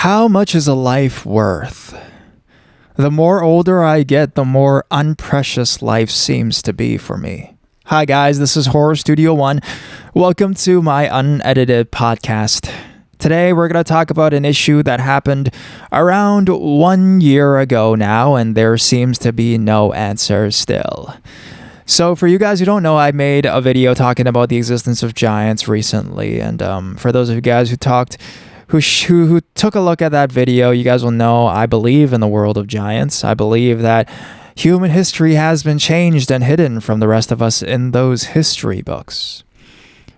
How much is a life worth? The more older I get, the more unprecious life seems to be for me. Hi guys, this is Horror Studio One. Welcome to my unedited podcast. Today we're going to talk about an issue that happened around 1 year ago now, and there seems to be no answer still. So for you guys who don't know, I made a video talking about the existence of giants recently, and for those of you guys who took a look at that video, you guys will know I believe in the world of giants. I believe that human history has been changed and hidden from the rest of us in those history books.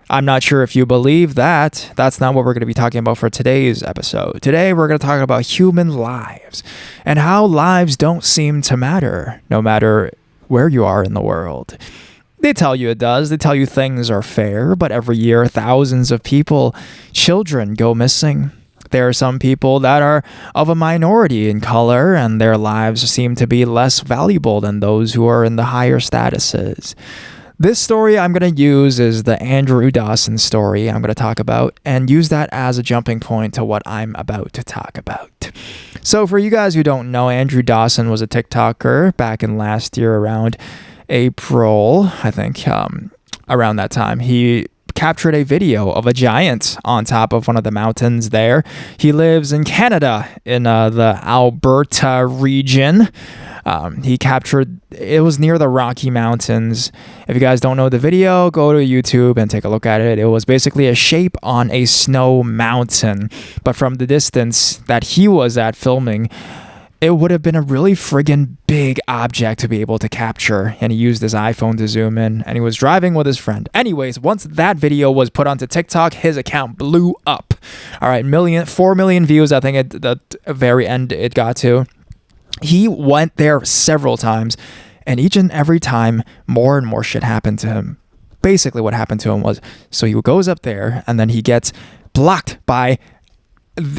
I'm not sure if you believe that. That's not what we're going to be talking about for today's episode. Today, we're going to talk about human lives and how lives don't seem to matter, no matter where you are in the world. They tell you it does. They tell you things are fair, but every year, thousands of children go missing. There are some people that are of a minority in color, and their lives seem to be less valuable than those who are in the higher statuses. This story I'm going to use is the Andrew Dawson story I'm going to talk about, and use that as a jumping point to what I'm about to talk about. So for you guys who don't know, Andrew Dawson was a TikToker back in last year around April, I think, around that time. He captured a video of a giant on top of one of the mountains there. He lives in Canada, in the Alberta region. It was near the Rocky Mountains. If you guys don't know the video, go to YouTube and take a look at it. It was basically a shape on a snow mountain, but from the distance that he was at filming, it would have been a really friggin' big object to be able to capture, and he used his iPhone to zoom in, and he was driving with his friend. Anyways, once that video was put onto TikTok, his account blew up. All right, 4 million views, I think at the very end it got to. He went there several times, and each and every time, more and more shit happened to him. Basically, what happened to him was, so he goes up there, and then he gets blocked by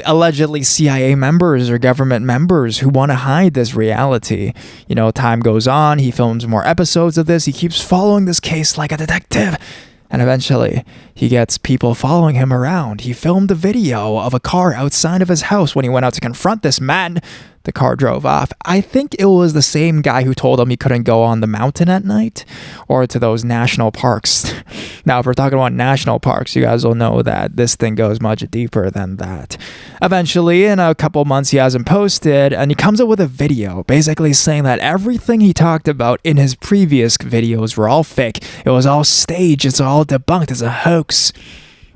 allegedly CIA members or government members who want to hide this reality. You know, time goes on, he films more episodes of this, he keeps following this case like a detective, and eventually he gets people following him around. He filmed a video of a car outside of his house. When he went out to confront this man, the car drove off. I think it was the same guy who told him he couldn't go on the mountain at night or to those national parks. Now, if we're talking about national parks, you guys will know that this thing goes much deeper than that. Eventually, in a couple months, he hasn't posted, and he comes up with a video basically saying that everything he talked about in his previous videos were all fake. It was all staged. It's all debunked. It's a hoax.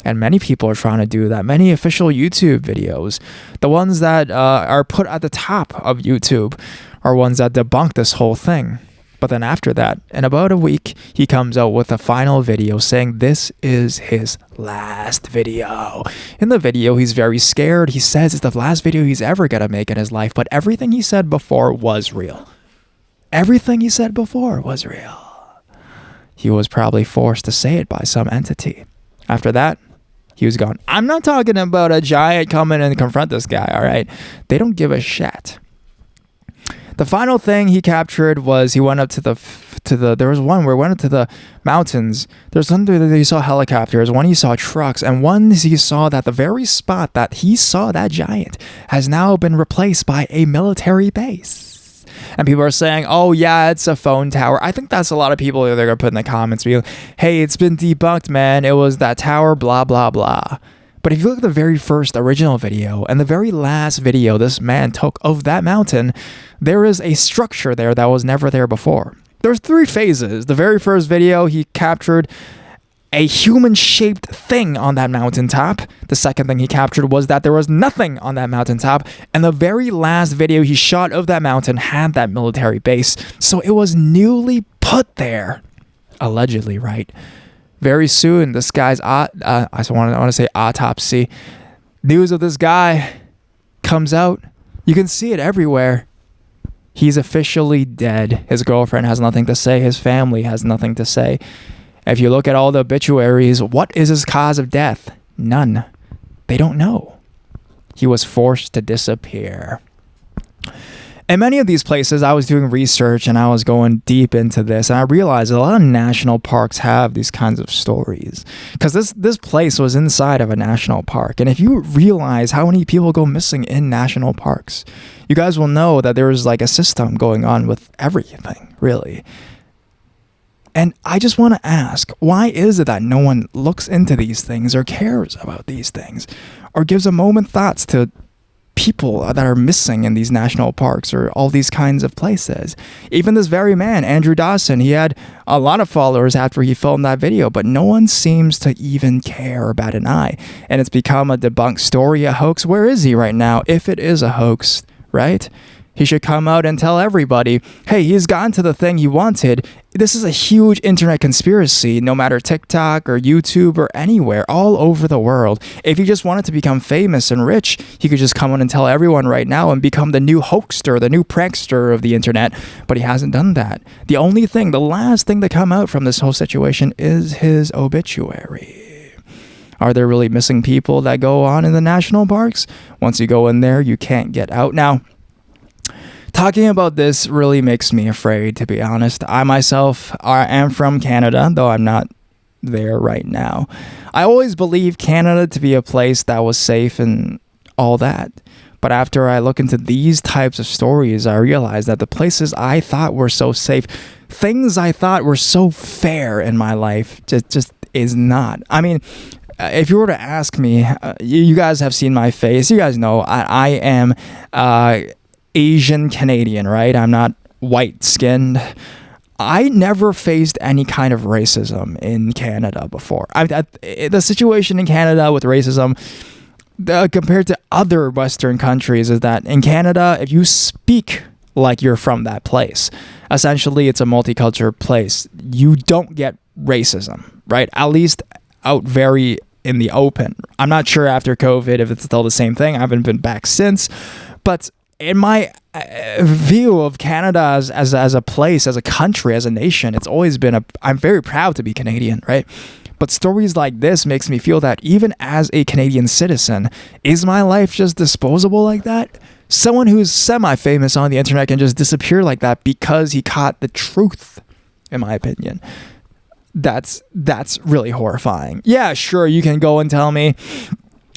And many people are trying to do that. Many official YouTube videos, the ones that are put at the top of YouTube, are ones that debunk this whole thing. But then after that, in about a week, he comes out with a final video saying this is his last video. In the video, he's very scared. He says it's the last video he's ever going to make in his life. But everything he said before was real. Everything he said before was real. He was probably forced to say it by some entity. After that, he was gone. I'm not talking about a giant coming and confront this guy, all right? They don't give a shit. The final thing he captured was he went up there was one where he went up to the mountains. There's one that he saw helicopters, one he saw trucks, and one he saw that the very spot that he saw that giant has now been replaced by a military base. And people are saying, oh yeah, it's a phone tower. I think that's a lot of people they're going to put in the comments, be like, hey, it's been debunked, man. It was that tower, blah, blah, blah. But if you look at the very first original video and the very last video this man took of that mountain, there is a structure there that was never there before. There's 3 phases. The very first video, he captured a human-shaped thing on that mountaintop. The second thing he captured was that there was nothing on that mountaintop. And the very last video he shot of that mountain had that military base. So it was newly put there. Allegedly, right? Very soon, this guy's, I want to say autopsy. News of this guy comes out. You can see it everywhere. He's officially dead. His girlfriend has nothing to say. His family has nothing to say. If you look at all the obituaries, what is his cause of death? None. They don't know. He was forced to disappear. In many of these places, I was doing research and I was going deep into this, and I realized a lot of national parks have these kinds of stories. Because this place was inside of a national park, and if you realize how many people go missing in national parks, you guys will know that there is like a system going on with everything, really. And I just want to ask, why is it that no one looks into these things or cares about these things or gives a moment thoughts to people that are missing in these national parks or all these kinds of places? Even this very man, Andrew Dawson, he had a lot of followers after he filmed that video, but no one seems to even care or bat an eye. And it's become a debunked story, a hoax. Where is he right now? If it is a hoax, right? He should come out and tell everybody, hey, he's gotten to the thing he wanted. This is a huge internet conspiracy, no matter TikTok or YouTube or anywhere, all over the world. If he just wanted to become famous and rich, he could just come on and tell everyone right now and become the new hoaxer, the new prankster of the internet. But he hasn't done that. The only thing, the last thing to come out from this whole situation is his obituary. Are there really missing people that go on in the national parks? Once you go in there, you can't get out. Now, talking about this really makes me afraid, to be honest. I myself am from Canada, though I'm not there right now. I always believed Canada to be a place that was safe and all that. But after I look into these types of stories, I realize that the places I thought were so safe, things I thought were so fair in my life, just is not. I mean, if you were to ask me, you guys have seen my face. You guys know I am Asian Canadian, right? I'm not white skinned. I never faced any kind of racism in Canada before. The situation in Canada with racism compared to other Western countries is that in Canada, if you speak like you're from that place, essentially it's a multicultural place, you don't get racism, right? At least out very in the open. I'm not sure after COVID if it's still the same thing. I haven't been back since, but in my view of Canada as a place, as a country, as a nation, it's always been I'm very proud to be Canadian, right? But stories like this makes me feel that even as a Canadian citizen, is my life just disposable like that? Someone who's semi-famous on the internet can just disappear like that because he caught the truth, in my opinion. That's really horrifying. Yeah, sure, you can go and tell me,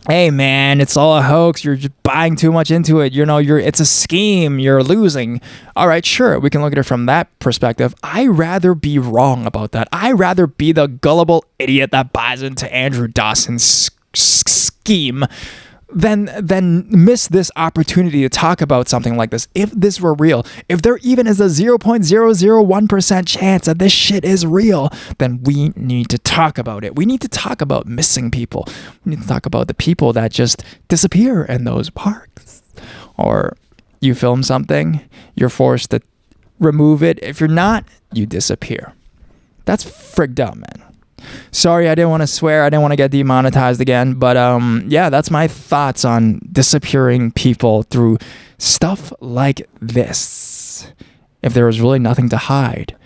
hey man, it's all a hoax, you're just buying too much into it, it's a scheme, you're losing. All right, sure, we can look at it from that perspective. I'd rather be wrong about that. I'd rather be the gullible idiot that buys into Andrew Dawson's scheme than miss this opportunity to talk about something like this. If this were real, if there even is a 0.001% chance that this shit is real, then we need to talk about it. We need to talk about missing people. We need to talk about the people that just disappear in those parks. Or you film something, you're forced to remove it. If you're not, you disappear. That's frigged up, man. Sorry, I didn't want to swear. I didn't want to get demonetized again. But yeah, that's my thoughts on disappearing people through stuff like this. If there was really nothing to hide,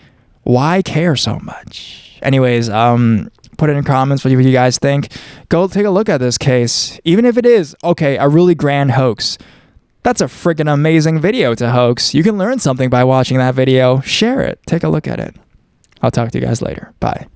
why care so much? Anyways, put it in comments what you guys think. Go take a look at this case. Even if it is, okay, a really grand hoax. That's a freaking amazing video to hoax. You can learn something by watching that video. Share it. Take a look at it. I'll talk to you guys later. Bye.